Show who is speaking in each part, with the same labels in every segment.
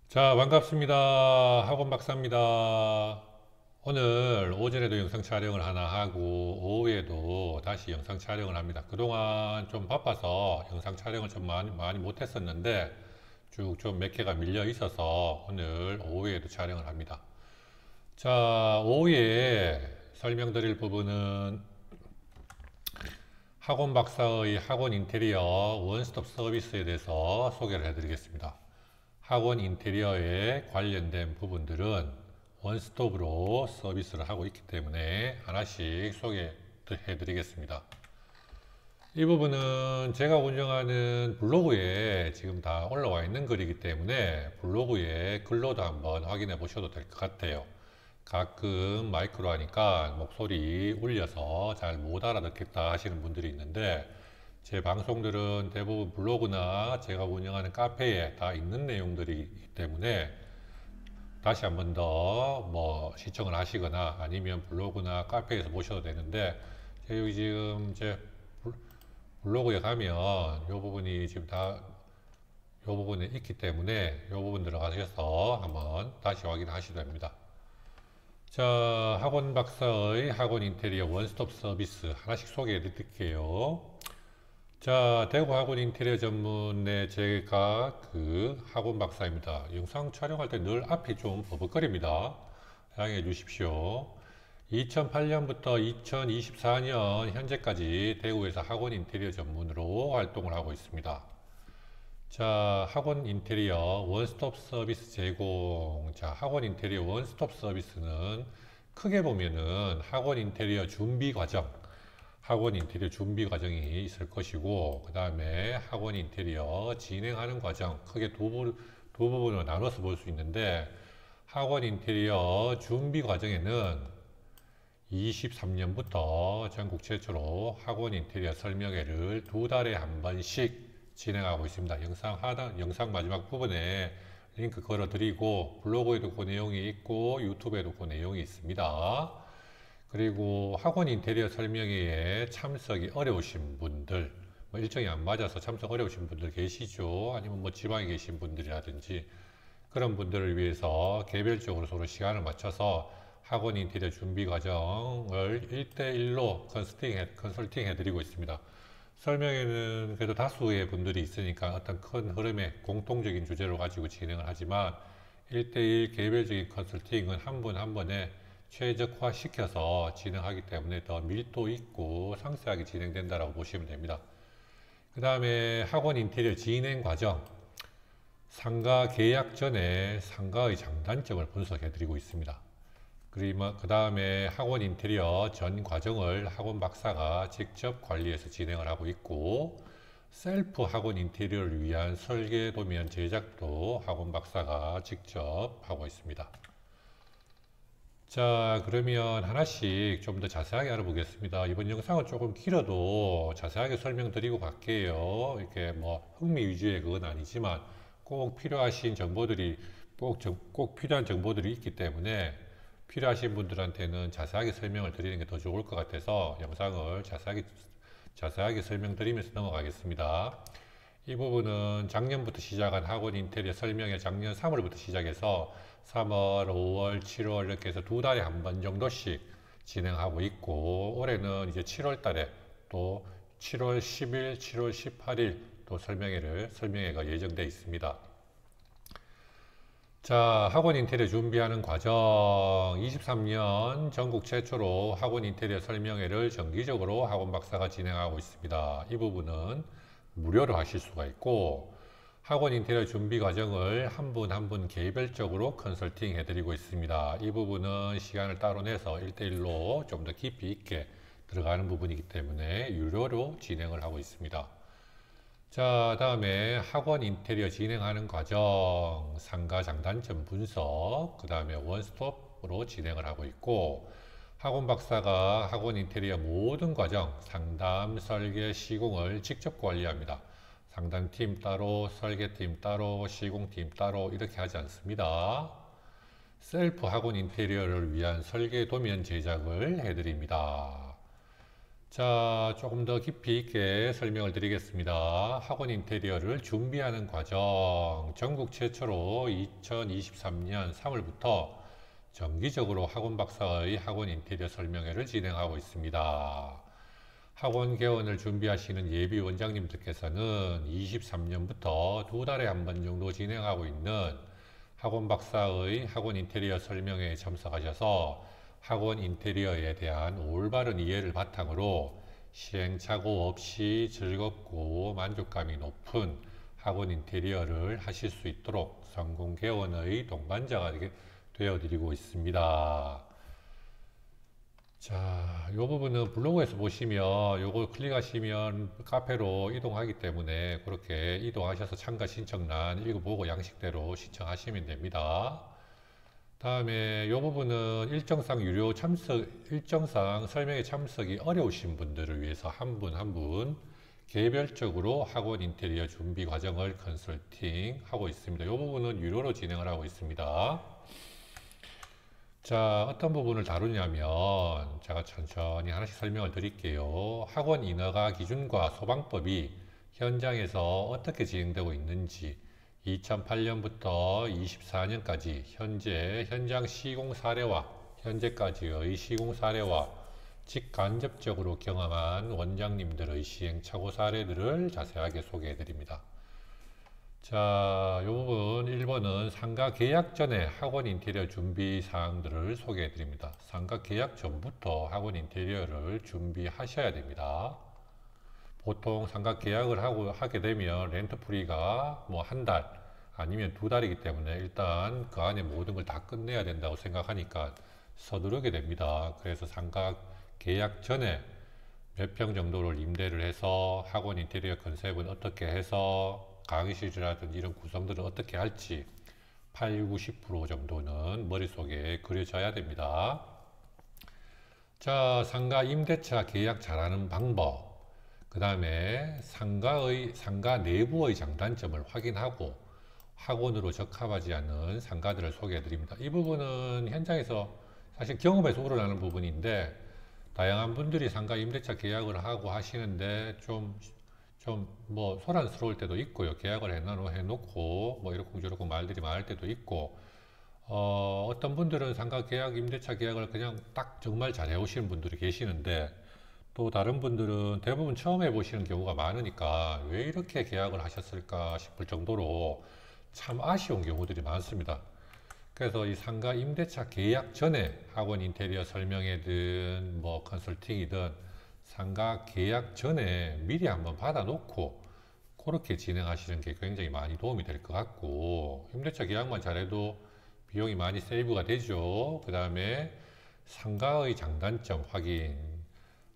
Speaker 1: 자, 반갑습니다. 학원 박사입니다. 오늘 오전에도 영상 촬영을 하나 하고 오후에도 다시 영상 촬영을 합니다. 그동안 좀 바빠서 영상 촬영을 좀 많이 못했었는데 쭉 좀 몇 개가 밀려 있어서 오늘 오후에도 촬영을 합니다. 자, 오후에 설명드릴 부분은 학원 박사의 학원 인테리어 원스톱 서비스에 대해서 소개를 해드리겠습니다. 학원 인테리어에 관련된 부분들은 원스톱으로 서비스를 하고 있기 때문에 하나씩 소개해 드리겠습니다. 이 부분은 제가 운영하는 블로그에 지금 다 올라와 있는 글이기 때문에 블로그에 글로도 한번 확인해 보셔도 될 것 같아요. 가끔 마이크로 하니까 목소리 울려서 잘 못 알아듣겠다 하시는 분들이 있는데 제 방송들은 대부분 블로그나 제가 운영하는 카페에 다 있는 내용들이기 때문에 다시 한번 더 시청을 하시거나 아니면 블로그나 카페에서 보셔도 되는데 여기 지금 제 블로그에 가면 이 부분이 지금 다 이 부분에 있기 때문에 이 부분 들어가셔서 한번 다시 확인하셔도 됩니다. 자, 학원 박사의 학원 인테리어 원스톱 서비스 하나씩 소개해 드릴게요. 자, 대구 학원 인테리어 전문의 제가 그 학원 박사입니다. 영상 촬영할 때 늘 앞이 좀 버벅거립니다. 양해해 주십시오. 2008년부터 2024년 현재까지 대구에서 학원 인테리어 전문으로 활동을 하고 있습니다. 자, 학원 인테리어 원스톱 서비스 제공. 자, 학원 인테리어 원스톱 서비스는 크게 보면은 학원 인테리어 준비 과정, 학원 인테리어 준비 과정이 있을 것이고, 그 다음에 학원 인테리어 진행하는 과정, 크게 두 부분으로 나눠서 볼 수 있는데, 학원 인테리어 준비 과정에는 23년부터 전국 최초로 학원 인테리어 설명회를 2달에 한 번씩 진행하고 있습니다. 영상 마지막 부분에 링크 걸어드리고, 블로그에도 그 내용이 있고, 유튜브에도 그 내용이 있습니다. 그리고 학원 인테리어 설명회에 참석이 어려우신 분들, 일정이 안 맞아서 참석 어려우신 분들 계시죠? 아니면 지방에 계신 분들이라든지 그런 분들을 위해서 개별적으로 서로 시간을 맞춰서 학원 인테리어 준비 과정을 1대1로 컨설팅 해드리고 있습니다. 설명회는 그래도 다수의 분들이 있으니까 어떤 큰 흐름의 공통적인 주제로 가지고 진행을 하지만 1대1 개별적인 컨설팅은 한 분 한 번에 최적화 시켜서 진행하기 때문에 더 밀도 있고 상세하게 진행된다고 보시면 됩니다. 그 다음에 학원 인테리어 진행 과정, 상가 계약 전에 상가의 장단점을 분석해 드리고 있습니다. 그리고 그 다음에 학원 인테리어 전 과정을 학원 박사가 직접 관리해서 진행을 하고 있고, 셀프 학원 인테리어를 위한 설계 도면 제작도 학원 박사가 직접 하고 있습니다. 자, 그러면 하나씩 좀 더 자세하게 알아보겠습니다. 이번 영상은 조금 길어도 자세하게 설명드리고 갈게요. 이렇게 흥미 위주의 그건 아니지만 꼭 필요하신 정보들이 꼭 필요한 정보들이 있기 때문에 필요하신 분들한테는 자세하게 설명을 드리는 게 더 좋을 것 같아서 영상을 자세하게 설명드리면서 넘어가겠습니다. 이 부분은 작년부터 시작한 학원 인테리어 설명회 작년 3월부터 시작해서 3월, 5월, 7월 이렇게 해서 2달에 한 번 정도씩 진행하고 있고, 올해는 이제 7월 달에 또 7월 10일, 7월 18일 또 설명회가 예정되어 있습니다. 자, 학원 인테리어 준비하는 과정. 23년 전국 최초로 학원 인테리어 설명회를 정기적으로 학원 박사가 진행하고 있습니다. 이 부분은 무료로 하실 수가 있고, 학원 인테리어 준비 과정을 한 분 한 분 개별적으로 컨설팅 해드리고 있습니다. 이 부분은 시간을 따로 내서 1대1로 좀 더 깊이 있게 들어가는 부분이기 때문에 유료로 진행을 하고 있습니다. 자, 다음에 학원 인테리어 진행하는 과정, 상가 장단점 분석, 그 다음에 원스톱으로 진행을 하고 있고, 학원 박사가 학원 인테리어 모든 과정, 상담, 설계, 시공을 직접 관리합니다. 상담팀 따로, 설계팀 따로, 시공팀 따로 이렇게 하지 않습니다. 셀프 학원 인테리어를 위한 설계 도면 제작을 해드립니다. 자, 조금 더 깊이 있게 설명을 드리겠습니다. 학원 인테리어를 준비하는 과정, 전국 최초로 2023년 3월부터 정기적으로 학원 박사의 학원 인테리어 설명회를 진행하고 있습니다. 학원 개원을 준비하시는 예비 원장님들께서는 23년부터 두 달에 한 번 정도 진행하고 있는 학원 박사의 학원 인테리어 설명회에 참석하셔서 학원 인테리어에 대한 올바른 이해를 바탕으로 시행착오 없이 즐겁고 만족감이 높은 학원 인테리어를 하실 수 있도록 성공 개원의 동반자가 되어드리고 있습니다. 자, 이 부분은 블로그에서 보시면 요걸 클릭하시면 카페로 이동하기 때문에 그렇게 이동하셔서 참가 신청란 읽어보고 양식대로 신청하시면 됩니다. 다음에 이 부분은 일정상 유료 참석, 일정상 설명회 참석이 어려우신 분들을 위해서 한 분 한 분 개별적으로 학원 인테리어 준비 과정을 컨설팅 하고 있습니다. 이 부분은 유료로 진행을 하고 있습니다. 자, 어떤 부분을 다루냐면 제가 천천히 하나씩 설명을 드릴게요. 학원 인허가 기준과 소방법이 현장에서 어떻게 진행되고 있는지 2008년부터 24년까지 현재 현장 시공 사례와 현재까지의 시공 사례와 직간접적으로 경험한 원장님들의 시행착오 사례들을 자세하게 소개해 드립니다. 자, 이 부분 1번은 상가 계약 전에 학원 인테리어 준비 사항들을 소개해 드립니다. 상가 계약 전부터 학원 인테리어를 준비하셔야 됩니다. 보통 상가 계약을 하게 되면 렌트 프리가 뭐 한 달 아니면 두 달이기 때문에 일단 그 안에 모든 걸 다 끝내야 된다고 생각하니까 서두르게 됩니다. 그래서 상가 계약 전에 몇 평 정도를 임대를 해서 학원 인테리어 컨셉은 어떻게 해서 강의실이라든지 이런 구성들을 어떻게 할지 8, 90% 정도는 머릿속에 그려져야 됩니다. 자, 상가 임대차 계약 잘하는 방법, 그 다음에 상가 내부의 장단점을 확인하고 학원으로 적합하지 않은 상가들을 소개해 드립니다. 이 부분은 현장에서 사실 경험에서 우러나는 부분인데 다양한 분들이 상가 임대차 계약을 하고 하시는데 좀 뭐 소란스러울 때도 있고요. 계약을 해놓고 뭐 이러쿵저러쿵 말들이 많을 때도 있고 어떤 분들은 상가 계약, 임대차 계약을 그냥 딱 정말 잘 해오시는 분들이 계시는데 또 다른 분들은 대부분 처음 해보시는 경우가 많으니까 왜 이렇게 계약을 하셨을까 싶을 정도로 참 아쉬운 경우들이 많습니다. 그래서 이 상가 임대차 계약 전에 학원 인테리어 설명회든 뭐 컨설팅이든 상가 계약 전에 미리 한번 받아놓고 그렇게 진행하시는 게 굉장히 많이 도움이 될 것 같고 임대차 계약만 잘해도 비용이 많이 세이브가 되죠. 그 다음에 상가의 장단점 확인,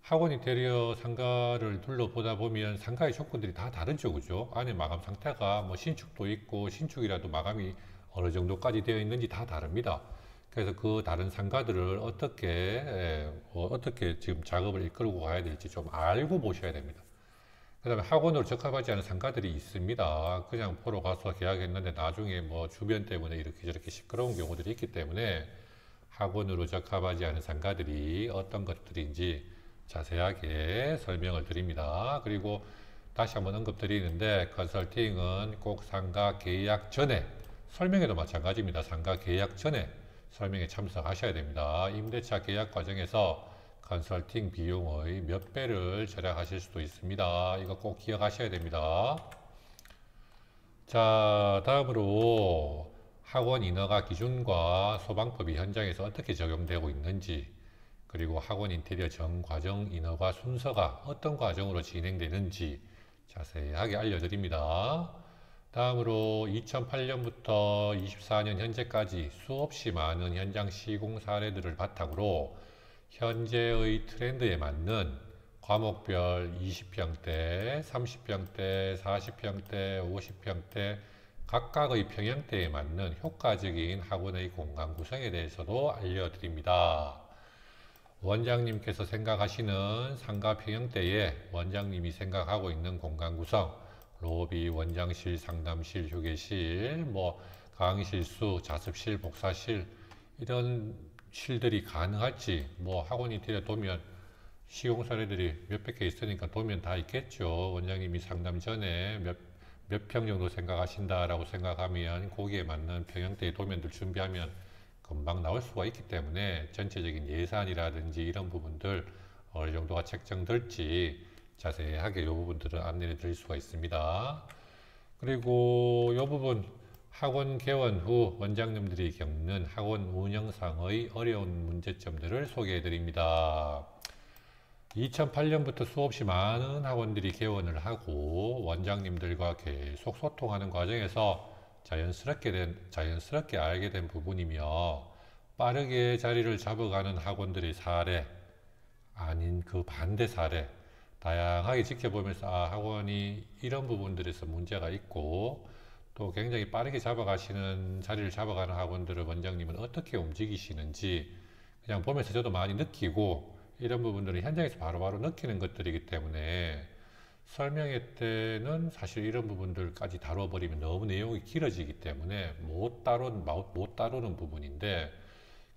Speaker 1: 학원 인테리어 상가를 둘러보다 보면 상가의 조건들이 다 다르죠. 그죠? 안에 마감 상태가 뭐 신축도 있고 신축이라도 마감이 어느 정도까지 되어 있는지 다 다릅니다. 그래서 그 다른 상가들을 어떻게 지금 작업을 이끌고 가야 될지 좀 알고 보셔야 됩니다. 그 다음에 학원으로 적합하지 않은 상가들이 있습니다. 그냥 보러 가서 계약했는데 나중에 뭐 주변 때문에 이렇게 저렇게 시끄러운 경우들이 있기 때문에 학원으로 적합하지 않은 상가들이 어떤 것들인지 자세하게 설명을 드립니다. 그리고 다시 한번 언급드리는데 컨설팅은 꼭 상가 계약 전에, 설명회도 마찬가지입니다. 상가 계약 전에 설명에 참석하셔야 됩니다. 임대차 계약 과정에서 컨설팅 비용의 몇 배를 절약하실 수도 있습니다. 이거 꼭 기억하셔야 됩니다. 자, 다음으로 학원 인허가 기준과 소방법이 현장에서 어떻게 적용되고 있는지, 그리고 학원 인테리어 전 과정 인허가 순서가 어떤 과정으로 진행되는지 자세하게 알려드립니다. 다음으로 2008년부터 24년 현재까지 수없이 많은 현장 시공 사례들을 바탕으로 현재의 트렌드에 맞는 과목별 20평대, 30평대, 40평대, 50평대 각각의 평형대에 맞는 효과적인 학원의 공간 구성에 대해서도 알려드립니다. 원장님께서 생각하시는 상가 평형대에 원장님이 생각하고 있는 공간 구성, 로비, 원장실, 상담실, 휴게실, 뭐 강의실수, 자습실, 복사실 이런 실들이 가능할지, 뭐 학원 인테리어 도면 시공 사례들이 몇백 개 있으니까 도면 다 있겠죠. 원장님이 상담 전에 몇 평 정도 생각하신다라고 생각하면 거기에 맞는 평형대의 도면들 준비하면 금방 나올 수가 있기 때문에 전체적인 예산이라든지 이런 부분들 어느 정도가 책정될지 자세하게 이 부분들을 안내를 드릴 수가 있습니다. 그리고 이 부분 학원 개원 후 원장님들이 겪는 학원 운영상의 어려운 문제점들을 소개해 드립니다. 2008년부터 수없이 많은 학원들이 개원을 하고 원장님들과 계속 소통하는 과정에서 자연스럽게 알게 된 부분이며 빠르게 자리를 잡아가는 학원들의 사례, 아닌 그 반대 사례, 다양하게 지켜보면서 학원이 이런 부분들에서 문제가 있고 또 굉장히 빠르게 자리를 잡아가는 학원들을 원장님은 어떻게 움직이시는지 그냥 보면서 저도 많이 느끼고 이런 부분들은 현장에서 바로바로 느끼는 것들이기 때문에 설명회 때는 사실 이런 부분들까지 다뤄버리면 너무 내용이 길어지기 때문에 못 다루는 부분인데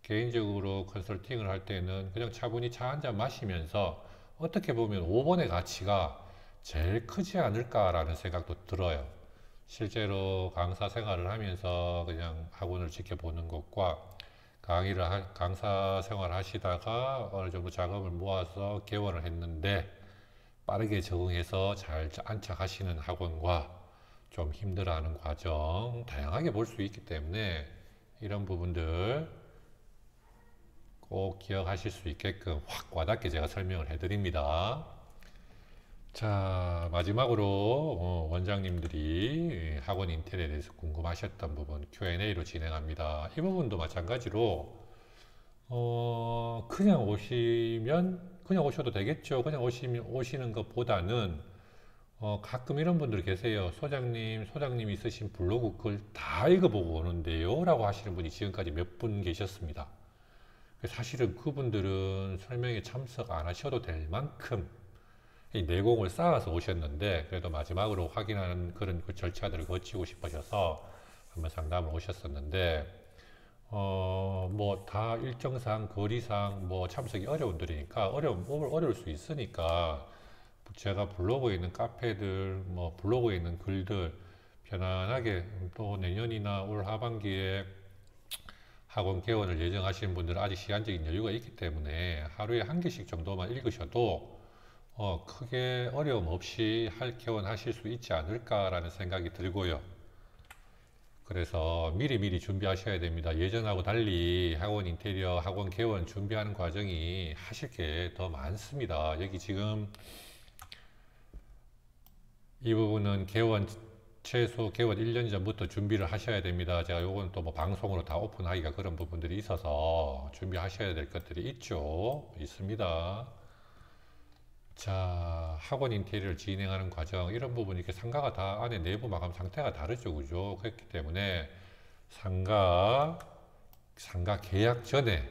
Speaker 1: 개인적으로 컨설팅을 할 때는 그냥 차분히 차 한 잔 마시면서 어떻게 보면 5번의 가치가 제일 크지 않을까라는 생각도 들어요. 실제로 강사 생활을 하면서 그냥 학원을 지켜보는 것과 강사 생활 하시다가 어느 정도 자금을 모아서 개원을 했는데 빠르게 적응해서 잘 안착하시는 학원과 좀 힘들어하는 과정 다양하게 볼 수 있기 때문에 이런 부분들 꼭 기억하실 수 있게끔 확 와닿게 제가 설명을 해드립니다. 자, 마지막으로 원장님들이 학원 인테리어에 대해서 궁금하셨던 부분 Q&A로 진행합니다. 이 부분도 마찬가지로 그냥 오셔도 되겠죠. 그냥 오시는 것보다는 가끔 이런 분들 계세요. 소장님이 쓰신 블로그 글 다 읽어보고 오는데요 라고 하시는 분이 지금까지 몇 분 계셨습니다. 사실은 그분들은 설명에 참석 안 하셔도 될 만큼 이 내공을 쌓아서 오셨는데 그래도 마지막으로 확인하는 그런 그 절차들을 거치고 싶으셔서 한번 상담을 오셨었는데 뭐 다 일정상 거리상 뭐 참석이 어려운들이니까 어려울 수 있으니까 제가 블로그에 있는 카페들 뭐 블로그에 있는 글들 편안하게 또 내년이나 올 하반기에 학원 개원을 예정하시는 분들은 아직 시간적인 여유가 있기 때문에 하루에 한 개씩 정도만 읽으셔도 크게 어려움 없이 개원하실 수 있지 않을까라는 생각이 들고요. 그래서 미리 준비하셔야 됩니다. 예전하고 달리 학원 인테리어, 학원 개원 준비하는 과정이 하실 게 더 많습니다. 여기 지금 이 부분은 최소 개원 1년 전부터 준비를 하셔야 됩니다. 제가 요건 또 뭐 방송으로 다 오픈하기가 그런 부분들이 있어서 준비하셔야 될 것들이 있습니다. 자, 학원 인테리어를 진행하는 과정, 이런 부분이 이렇게 상가가 다 안에 내부 마감 상태가 다르죠. 그죠? 그렇기 때문에 상가 계약 전에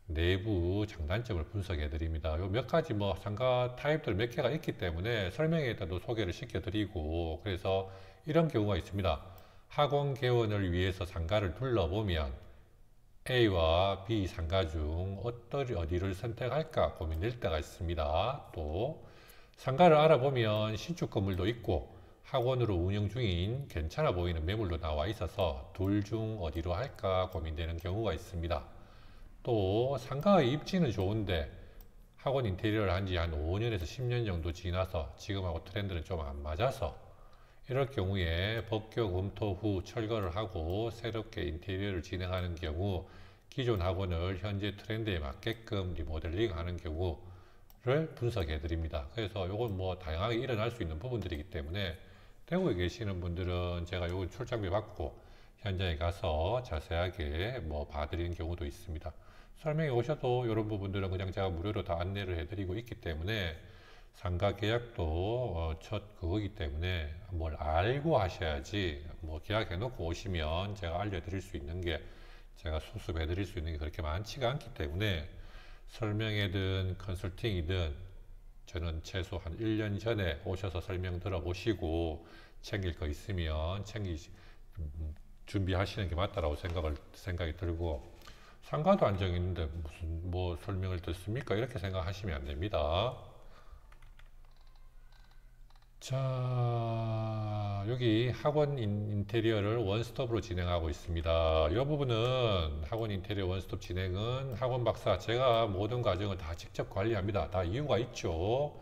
Speaker 1: 내부 장단점을 분석해 드립니다. 요 몇 가지 뭐 상가 타입들 몇 개가 있기 때문에 설명회에도 소개를 시켜 드리고 그래서 이런 경우가 있습니다. 학원 개원을 위해서 상가를 둘러보면 A와 B 상가 중 어디를 선택할까 고민될 때가 있습니다. 또 상가를 알아보면 신축 건물도 있고 학원으로 운영 중인 괜찮아 보이는 매물도 나와 있어서 둘 중 어디로 할까 고민되는 경우가 있습니다. 또 상가의 입지는 좋은데 학원 인테리어를 한 지 한 5년에서 10년 정도 지나서 지금하고 트렌드는 좀 안 맞아서 이럴 경우에 법규 검토 후 철거를 하고 새롭게 인테리어를 진행하는 경우 기존 학원을 현재 트렌드에 맞게끔 리모델링 하는 경우를 분석해 드립니다. 그래서 이건 뭐 다양하게 일어날 수 있는 부분들이기 때문에 대구에 계시는 분들은 제가 요거 출장비 받고 현장에 가서 자세하게 뭐 봐드리는 경우도 있습니다. 설명해 오셔도 이런 부분들은 그냥 제가 무료로 다 안내를 해드리고 있기 때문에 상가 계약도 첫 그거기 때문에 뭘 알고 하셔야지 뭐 계약해 놓고 오시면 제가 알려드릴 수 있는 게 제가 수습해 드릴 수 있는 게 그렇게 많지가 않기 때문에 설명회든 컨설팅이든 저는 최소 한 1년 전에 오셔서 설명 들어보시고 챙길 거 있으면 준비하시는 게 맞다라고 생각이 들고 상가도 안 정했는데 무슨 뭐 설명을 듣습니까? 이렇게 생각하시면 안 됩니다. 자, 여기 학원 인테리어를 원스톱으로 진행하고 있습니다. 이 부분은 학원 인테리어 원스톱 진행은 학원 박사, 제가 모든 과정을 다 직접 관리합니다. 다 이유가 있죠.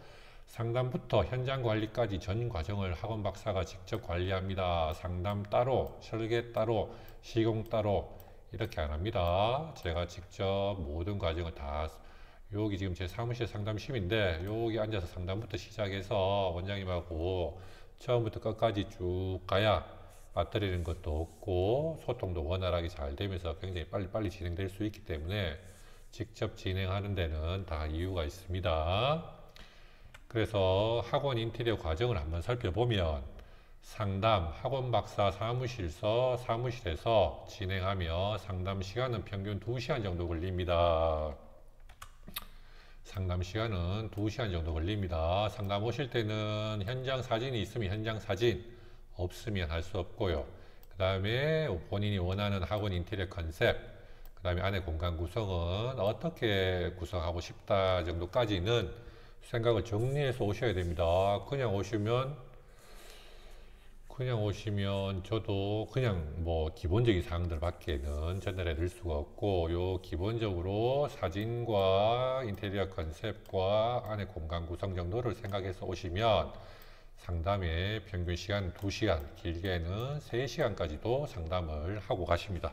Speaker 1: 상담부터 현장 관리까지 전 과정을 학원 박사가 직접 관리합니다. 상담 따로, 설계 따로, 시공 따로 이렇게 안 합니다. 제가 직접 모든 과정을 다, 여기 지금 제 사무실 상담실인데 여기 앉아서 상담부터 시작해서 원장님하고 처음부터 끝까지 쭉 가야 맞들리는 것도 없고 소통도 원활하게 잘 되면서 굉장히 빨리빨리 진행될 수 있기 때문에 직접 진행하는 데는 다 이유가 있습니다. 그래서 학원 인테리어 과정을 한번 살펴보면 상담, 학원 박사 사무실에서 진행하며 상담 시간은 평균 2시간 정도 걸립니다. 상담 시간은 2시간 정도 걸립니다. 상담 오실 때는 현장 사진이 있으면 현장 사진, 없으면 할 수 없고요. 그 다음에 본인이 원하는 학원 인테리어 컨셉, 그 다음에 안에 공간 구성은 어떻게 구성하고 싶다 정도까지는 생각을 정리해서 오셔야 됩니다. 그냥 오시면 저도 그냥 뭐 기본적인 사항들 밖에는 전달해 드릴 수가 없고, 요 기본적으로 사진과 인테리어 컨셉과 안에 공간 구성 정도를 생각해서 오시면 상담의 평균 시간 2시간, 길게는 3시간까지도 상담을 하고 가십니다.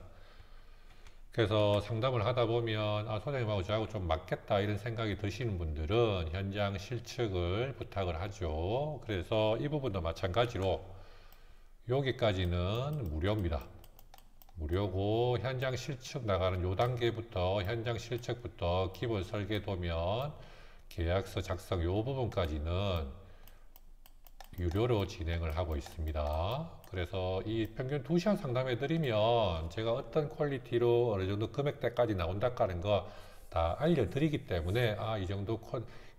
Speaker 1: 그래서 상담을 하다 보면 소장님하고 저하고 좀 맞겠다 이런 생각이 드시는 분들은 현장 실측을 부탁을 하죠. 그래서 이 부분도 마찬가지로 여기까지는 무료입니다. 무료고 현장 실측 나가는 요 단계부터 현장 실측부터 기본 설계 도면 계약서 작성 요 부분까지는 유료로 진행을 하고 있습니다. 그래서 이 평균 2시간 상담해 드리면 제가 어떤 퀄리티로 어느 정도 금액대까지 나온다는 거 다 알려드리기 때문에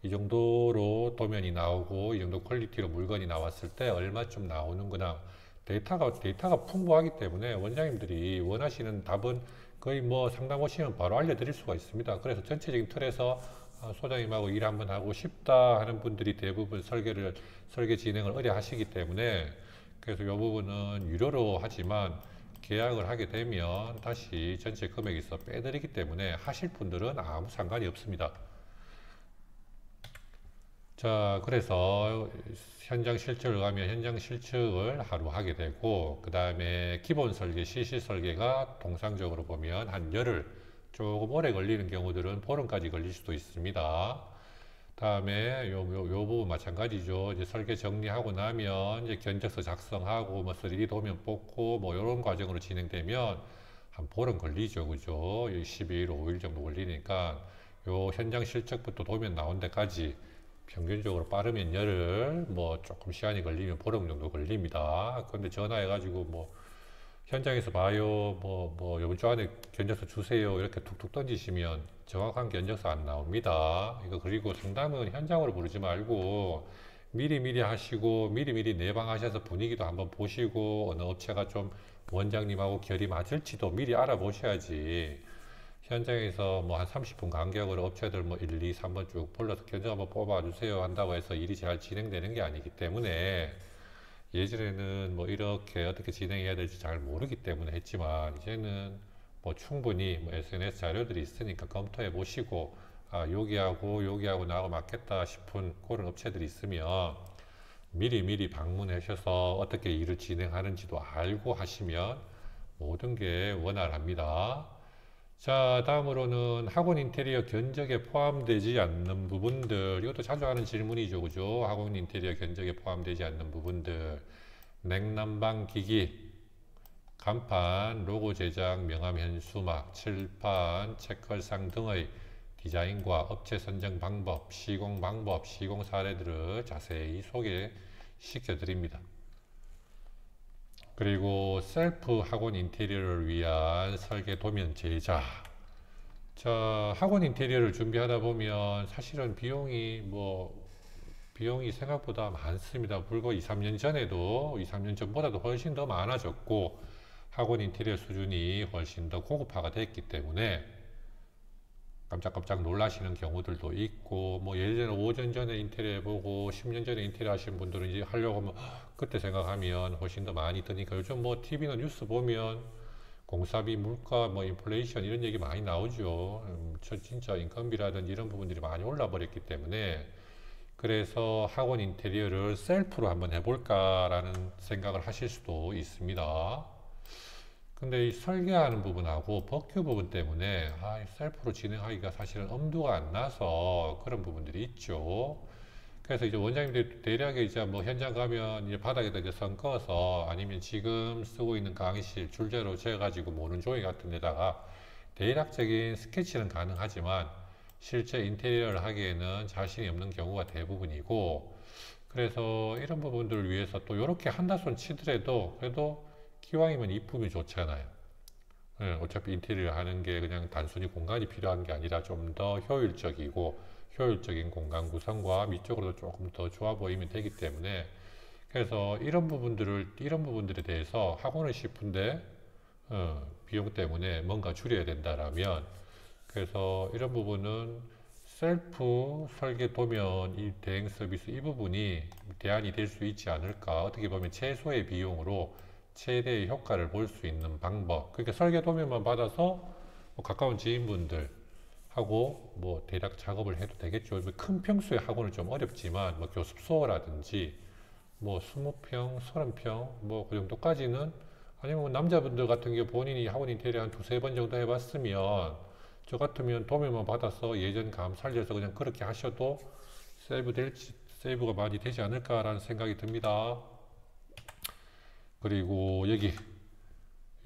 Speaker 1: 이 정도로 도면이 나오고 이 정도 퀄리티로 물건이 나왔을 때 얼마쯤 나오는구나, 데이터가 풍부하기 때문에 원장님들이 원하시는 답은 거의 뭐 상담 오시면 바로 알려드릴 수가 있습니다. 그래서 전체적인 틀에서 소장님하고 일 한번 하고 싶다 하는 분들이 대부분 설계 진행을 의뢰 하시기 때문에, 그래서 이 부분은 유료로 하지만 계약을 하게 되면 다시 전체 금액에서 빼드리기 때문에 하실 분들은 아무 상관이 없습니다. 자, 그래서 현장 실측을 가면 현장 실측을 하루 하게 되고, 그 다음에 기본 설계, 실시 설계가 통상적으로 보면 한 열흘, 조금 오래 걸리는 경우들은 보름까지 걸릴 수도 있습니다. 다음에 요 부분 마찬가지죠. 이제 설계 정리하고 나면 이제 견적서 작성하고 뭐 3D 도면 뽑고 뭐 이런 과정으로 진행되면 한 보름 걸리죠. 그죠? 12일, 5일 정도 걸리니까 요 현장 실측부터 도면 나온 데까지 평균적으로 빠르면 열흘, 뭐 조금 시간이 걸리면 보름 정도 걸립니다. 그런데 전화해가지고 뭐 현장에서 봐요, 뭐 이번 주 안에 견적서 주세요 이렇게 툭툭 던지시면 정확한 견적서 안 나옵니다. 이거 그리고 상담은 현장으로 부르지 말고 미리미리 하시고 미리미리 내방하셔서 분위기도 한번 보시고 어느 업체가 좀 원장님하고 결이 맞을지도 미리 알아보셔야지, 현장에서 뭐 한 30분 간격으로 업체들 뭐 1, 2, 3번 쭉 불러서 견적 한번 뽑아주세요 한다고 해서 일이 잘 진행되는 게 아니기 때문에, 예전에는 뭐 이렇게 어떻게 진행해야 될지 잘 모르기 때문에 했지만 이제는 뭐 충분히 뭐 SNS 자료들이 있으니까 검토해 보시고 여기하고 나하고 맞겠다 싶은 그런 업체들이 있으면 미리 방문하셔서 어떻게 일을 진행하는지도 알고 하시면 모든 게 원활합니다. 자, 다음으로는 학원 인테리어 견적에 포함되지 않는 부분들, 이것도 자주 하는 질문이죠. 그죠? 학원 인테리어 견적에 포함되지 않는 부분들, 냉난방 기기, 간판, 로고 제작, 명함 현수막, 칠판, 책걸상 등의 디자인과 업체 선정 방법, 시공 방법, 시공 사례들을 자세히 소개시켜 드립니다. 그리고 셀프 학원 인테리어를 위한 설계 도면 제작. 자, 학원 인테리어를 준비하다 보면 사실은 비용이 생각보다 많습니다. 불과 2, 3년 전보다도 훨씬 더 많아졌고 학원 인테리어 수준이 훨씬 더 고급화가 됐기 때문에 깜짝깜짝 놀라시는 경우들도 있고, 뭐 예를 들어 5년 전에 인테리어 해보고 10년 전에 인테리어 하시는 분들은 이제 하려고 하면 그때 생각하면 훨씬 더 많이 드니까 요즘 뭐 TV나 뉴스 보면 공사비, 물가, 뭐 인플레이션 이런 얘기 많이 나오죠. 저 진짜 인건비라든지 이런 부분들이 많이 올라 버렸기 때문에 그래서 학원 인테리어를 셀프로 한번 해볼까라는 생각을 하실 수도 있습니다. 근데 이 설계하는 부분하고 법규 부분 때문에 셀프로 진행하기가 사실은 엄두가 안 나서 그런 부분들이 있죠. 그래서 이제 원장님들이 대략에 이제 뭐 현장 가면 이제 바닥에다 이제 선 그어서 아니면 지금 쓰고 있는 강의실 줄자로 재가지고 모는 종이 같은 데다가 대략적인 스케치는 가능하지만 실제 인테리어를 하기에는 자신이 없는 경우가 대부분이고, 그래서 이런 부분들을 위해서 또 이렇게 한다 손 치더라도 그래도 기왕이면 이쁨이 좋잖아요. 예, 어차피 인테리어 하는 게 그냥 단순히 공간이 필요한 게 아니라 좀 더 효율적이고 효율적인 공간 구성과 위쪽으로도 조금 더 좋아 보이면 되기 때문에, 그래서 이런 부분들에 대해서 하고는 싶은데 비용 때문에 뭔가 줄여야 된다라면, 그래서 이런 부분은 셀프 설계 도면 이 대행 서비스 이 부분이 대안이 될 수 있지 않을까. 어떻게 보면 최소의 비용으로 최대의 효과를 볼 수 있는 방법. 그러니까 설계 도면만 받아서 뭐 가까운 지인분들 하고 뭐 대략 작업을 해도 되겠죠. 큰 평수의 학원은 좀 어렵지만 뭐 교습소라든지 뭐 20평, 30평 뭐 그 정도까지는, 아니면 뭐 남자분들 같은 경우 본인이 학원 인테리어 한 두세 번 정도 해봤으면 저 같으면 도면만 받아서 예전 감 살려서 그냥 그렇게 하셔도 세이브가 많이 되지 않을까라는 생각이 듭니다. 그리고 여기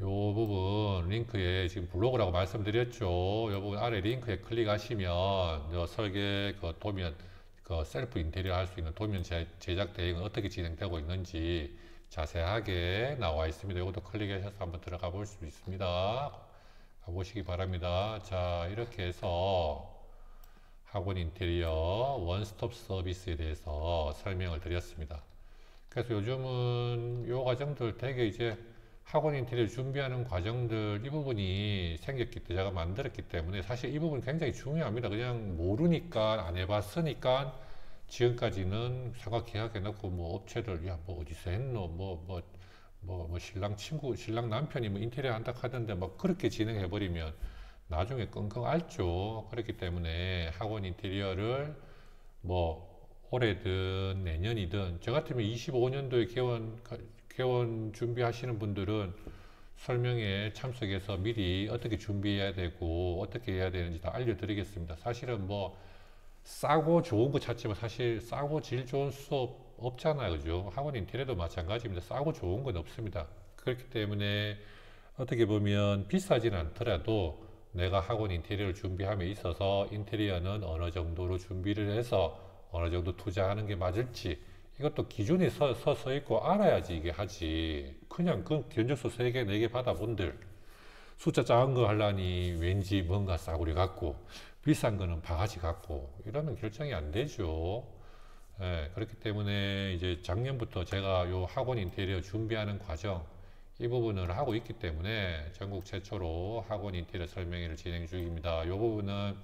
Speaker 1: 요 부분 링크에 지금 블로그라고 말씀드렸죠. 요 부분 아래 링크에 클릭하시면 요 설계 그 도면 그 셀프 인테리어 할 수 있는 도면 제작 대행은 어떻게 진행되고 있는지 자세하게 나와 있습니다. 이것도 클릭하셔서 한번 들어가 볼 수 있습니다. 가보시기 바랍니다. 자, 이렇게 해서 학원 인테리어 원스톱 서비스에 대해서 설명을 드렸습니다. 그래서 요즘은 요 과정들 되게 이제 학원 인테리어 준비하는 과정들 이 부분이 생겼기 때문에 제가 만들었기 때문에 사실 이 부분 굉장히 중요합니다. 그냥 모르니까 안 해봤으니까 지금까지는 사과 계약해놓고 뭐 업체들 야 뭐 어디서 했노 뭐 신랑 친구 신랑 남편이 뭐 인테리어 한다 하던데 막 그렇게 진행해버리면 나중에 끙끙 앓죠. 그렇기 때문에 학원 인테리어를 뭐 올해든 내년이든, 저 같으면 25년도에 개원 준비하시는 분들은 설명에 참석해서 미리 어떻게 준비해야 되고 어떻게 해야 되는지 다 알려드리겠습니다. 사실은 뭐 싸고 좋은 거 찾지만 사실 싸고 질 좋은 수업 없잖아요. 그죠? 학원 인테리어도 마찬가지입니다. 싸고 좋은 건 없습니다. 그렇기 때문에 어떻게 보면 비싸진 않더라도 내가 학원 인테리어를 준비함에 있어서 인테리어는 어느 정도로 준비를 해서 어느 정도 투자하는 게 맞을지 이것도 기준이 서 있고 알아야지 이게 하지. 그냥 그 견적서 3개, 4개 받아본들 숫자 작은 거 하려니 왠지 뭔가 싸구려 같고 비싼 거는 바가지 같고 이러면 결정이 안 되죠. 예, 그렇기 때문에 이제 작년부터 제가 요 학원 인테리어 준비하는 과정 이 부분을 하고 있기 때문에 전국 최초로 학원 인테리어 설명회를 진행 중입니다. 이 부분은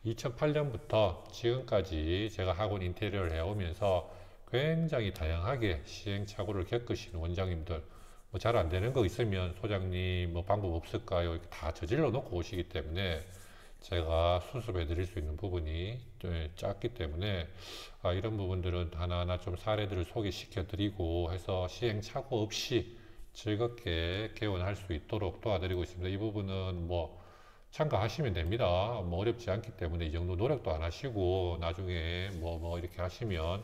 Speaker 1: 2008년부터 지금까지 제가 학원 인테리어를 해오면서 굉장히 다양하게 시행착오를 겪으시는 원장님들, 뭐 잘 안 되는 거 있으면 소장님 뭐 방법 없을까요? 이렇게 다 저질러 놓고 오시기 때문에 제가 수습해 드릴 수 있는 부분이 작기 때문에 이런 부분들은 하나하나 좀 사례들을 소개시켜 드리고 해서 시행착오 없이 즐겁게 개원할 수 있도록 도와드리고 있습니다. 이 부분은 뭐 참가하시면 됩니다. 뭐 어렵지 않기 때문에 이 정도 노력도 안 하시고 나중에 뭐 이렇게 하시면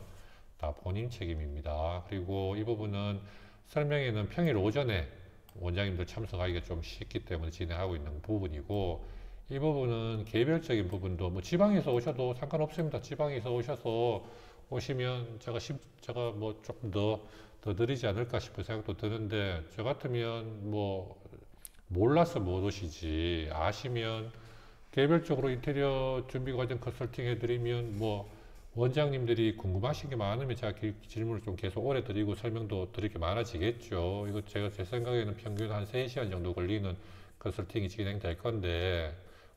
Speaker 1: 다 본인 책임입니다. 그리고 이 부분은 설명회는 평일 오전에 원장님들 참석하기가 좀 쉽기 때문에 진행하고 있는 부분이고, 이 부분은 개별적인 부분도 뭐 지방에서 오셔도 상관없습니다. 지방에서 오시면 제가 뭐 조금 더 드리지 않을까 싶은 생각도 드는데, 저 같으면 뭐 몰라서 못 오시지 아시면 개별적으로 인테리어 준비 과정 컨설팅 해드리면 뭐 원장님들이 궁금하신 게 많으면 제가 질문을 좀 계속 오래 드리고 설명도 드릴 게 많아지겠죠. 이거 제가 제 생각에는 평균 한 3시간 정도 걸리는 컨설팅이 진행될 건데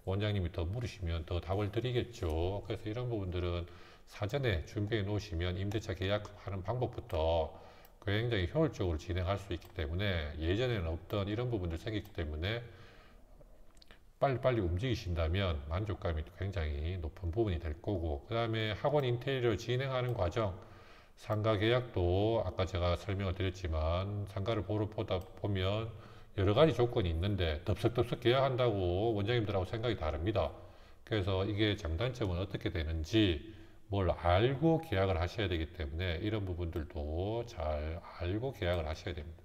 Speaker 1: 원장님이 더 물으시면 더 답을 드리겠죠. 그래서 이런 부분들은 사전에 준비해 놓으시면 임대차 계약하는 방법부터 굉장히 효율적으로 진행할 수 있기 때문에 예전에는 없던 이런 부분들 생기기 때문에 빨리빨리 움직이신다면 만족감이 굉장히 높은 부분이 될 거고, 그 다음에 학원 인테리어를 진행하는 과정, 상가 계약도 아까 제가 설명을 드렸지만 상가를 보다 보면 여러 가지 조건이 있는데 덥석덥석 계약한다고 원장님들하고 생각이 다릅니다. 그래서 이게 장단점은 어떻게 되는지 뭘 알고 계약을 하셔야 되기 때문에 이런 부분들도 잘 알고 계약을 하셔야 됩니다.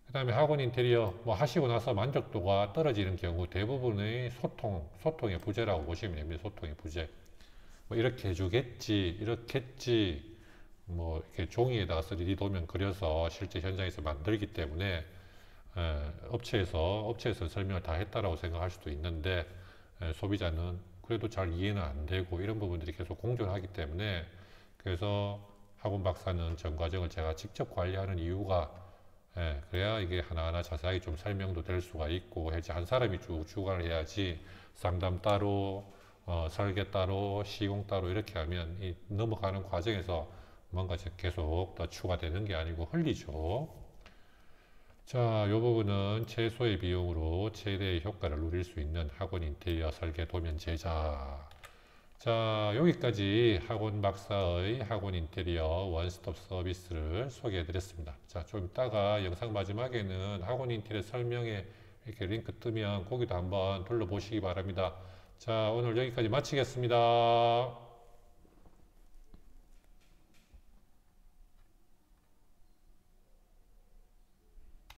Speaker 1: 그 다음에 학원 인테리어 뭐 하시고 나서 만족도가 떨어지는 경우 대부분의 소통의 부재라고 보시면 됩니다. 소통의 부재. 뭐 이렇게 해주겠지, 이렇게 했지, 뭐 이렇게 종이에다가 3D 도면 그려서 실제 현장에서 만들기 때문에 업체에서 설명을 다 했다라고 생각할 수도 있는데 소비자는 그래도 잘 이해는 안 되고 이런 부분들이 계속 공존하기 때문에, 그래서 학원 박사는 전 과정을 제가 직접 관리하는 이유가 그래야 이게 하나하나 자세하게 좀 설명도 될 수가 있고 해야지, 한 사람이 쭉 주관을 해야지 상담 따로 설계 따로 시공 따로 이렇게 하면 이 넘어가는 과정에서 뭔가 계속 더 추가되는 게 아니고 흘리죠. 자, 이 부분은 최소의 비용으로 최대의 효과를 누릴 수 있는 학원 인테리어 설계 도면 제작. 자, 여기까지 학원 박사의 학원 인테리어 원스톱 서비스를 소개해 드렸습니다. 자, 좀 이따가 영상 마지막에는 학원 인테리어 설명에 이렇게 링크 뜨면 거기도 한번 둘러보시기 바랍니다. 자, 오늘 여기까지 마치겠습니다.